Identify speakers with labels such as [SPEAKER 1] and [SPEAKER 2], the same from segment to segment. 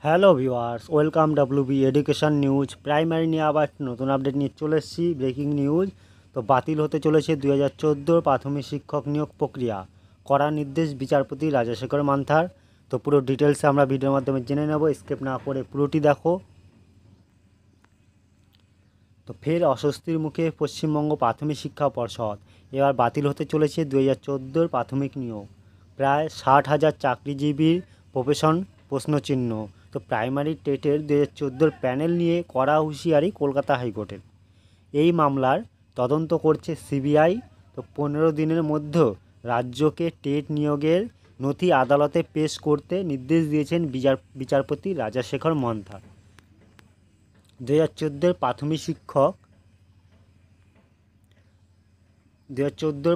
[SPEAKER 1] Hello viewers, welcome WB education news primary নিয়ে আবার নতুন আপডেট নিয়ে চলে এসেছি। Breaking news. তো বাতিল হতে চলেছে 2014 প্রাথমিক শিক্ষক নিয়োগ প্রক্রিয়া, করার নির্দেশ বিচারপতি রাজাশেখর মান্থার। তো পুরো ডিটেলসে আমরা ভিডিওর মাধ্যমে জেনে নেব, স্কিপ না করে পুরোটি দেখো। তো ফের অস্বস্তির মুখে পশ্চিমবঙ্গ প্রাথমিক শিক্ষা পর্ষদ, এবার বাতিল হতে চলেছে 2014 প্রাথমিক নিয়োগ। প্রায় 60,000 চাকরিজীবীর প্রফেশন প্রশ্নচিহ্ন। তো প্রাইমারি টেটের 2014 প্যানেল নিয়ে কড়া হুঁশিয়ারি কলকাতা হাইকোর্টের। এই মামলার তদন্ত করছে সিবিআই। তো 15 দিনের মধ্যে রাজ্যকে টেট নিয়োগের নথি আদালতে পেশ করতে নির্দেশ দিয়েছেন বিচারপতি রাজাশেখর মান্থার। 2014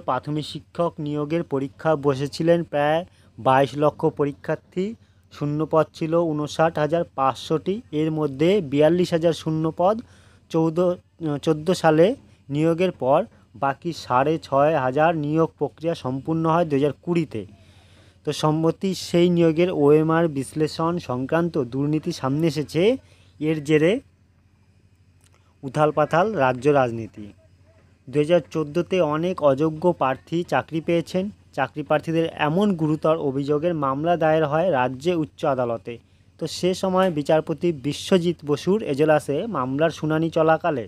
[SPEAKER 1] প্রাথমিক শিক্ষক নিয়োগের পরীক্ষা বসেছিলেন প্রায় 22 লক্ষ পরীক্ষার্থী। শূন্যপদ ছিল 59,500টি। এর মধ্যে 42,000 শূন্যপদ 14 সালে নিয়োগের পর বাকি 6,500 নিয়োগ প্রক্রিয়া সম্পূর্ণ হয় 2020-তে। তো সম্প্রতি সেই নিয়োগের ওএমআর বিশ্লেষণ সংক্রান্ত দুর্নীতি সামনে এসেছে। এর জেরে উথালপাথাল রাজ্য রাজনীতি। 2014-তে অনেক অযোগ্য প্রার্থী চাকরি পেয়েছেন। চাকরি প্রার্থীদের এমন গুরুতর অভিযোগের মামলা দায়ের হয় রাজ্যে উচ্চ আদালতে। তো সে সময় বিচারপতি বিশ্বজিৎ বসুর এজলাসে মামলার শুনানি চলাকালে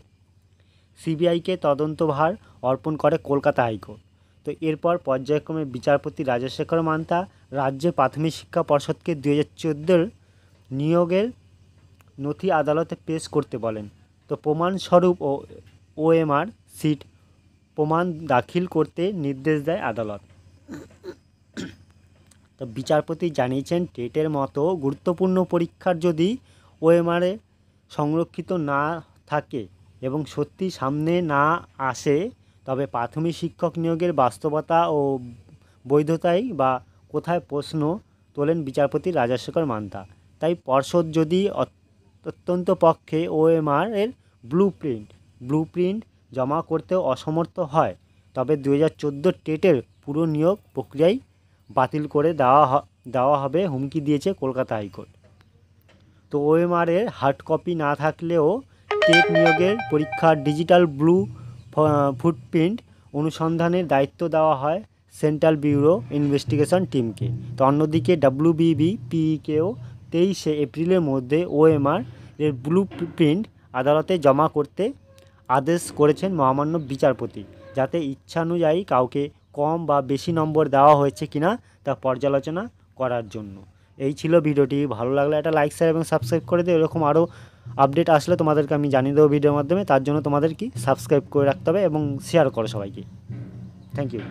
[SPEAKER 1] সিবিআইকে তদন্তভার অর্পণ করে কলকাতা হাইকোর্ট। তো এরপর পর্যায়ক্রমে বিচারপতি রাজাশেখর মান্থা রাজ্য প্রাথমিক শিক্ষা পর্ষদকে 2014 নিয়োগের নথি আদালতে পেশ করতে বলেন। তো প্রমাণস্বরূপ ওএমআর সিট প্রমাণ দাখিল করতে নির্দেশ দেয় আদালত। তো বিচারপতি জানিয়েছেন, টেটের মতো গুরুত্বপূর্ণ পরীক্ষার যদি ওএমআরে সংরক্ষিত না থাকে এবং সত্যি সামনে না আসে, তবে প্রাথমিক শিক্ষক নিয়োগের বাস্তবতা ও বৈধতাই বা কোথায় প্রশ্ন তোলেন বিচারপতি রাজাশেখর মান্থা। তাই পর্ষদ যদি অত্যন্ত পক্ষে ওএমআর এর ব্লুপ্রিন্ট জমা করতেও অসমর্থ হয়, তবে 2014 টেটের পুরো নিয়োগ প্রক্রিয়াই বাতিল করে দেওয়া হবে হুমকি দিয়েছে কলকাতা হাইকোর্ট। তো ওএমআর এর হার্ড কপি না থাকলেও টেট নিয়োগের পরীক্ষার ডিজিটাল ফুটপ্রিন্ট অনুসন্ধানের দায়িত্ব দেওয়া হয় সেন্ট্রাল ব্যুরো ইনভেস্টিগেশন টিমকে। তো অন্যদিকে ডব্লিউবিবিপিকেও 23 এপ্রিলের মধ্যে ওএমআর এর ব্লুপ্রিন্ট আদালতে জমা করতে আদেশ করেছেন মহামান্য বিচারপতি, যাতে ইচ্ছানুযায়ী কাউকে কম বা বেশি নম্বর দেওয়া হয়েছে কিনা তা পর্যালোচনা করার জন্য। এই ছিল ভিডিওটি। ভালো লাগলে একটা লাইক, শেয়ার এবং সাবস্ক্রাইব করে দিও। এরকম আরও আপডেট আসলে তোমাদেরকে আমি জানিয়ে দেবো ভিডিওর মাধ্যমে। তার জন্য তোমাদের কি সাবস্ক্রাইব করে রাখতে হবে এবং শেয়ার করো সবাইকে। Thank you.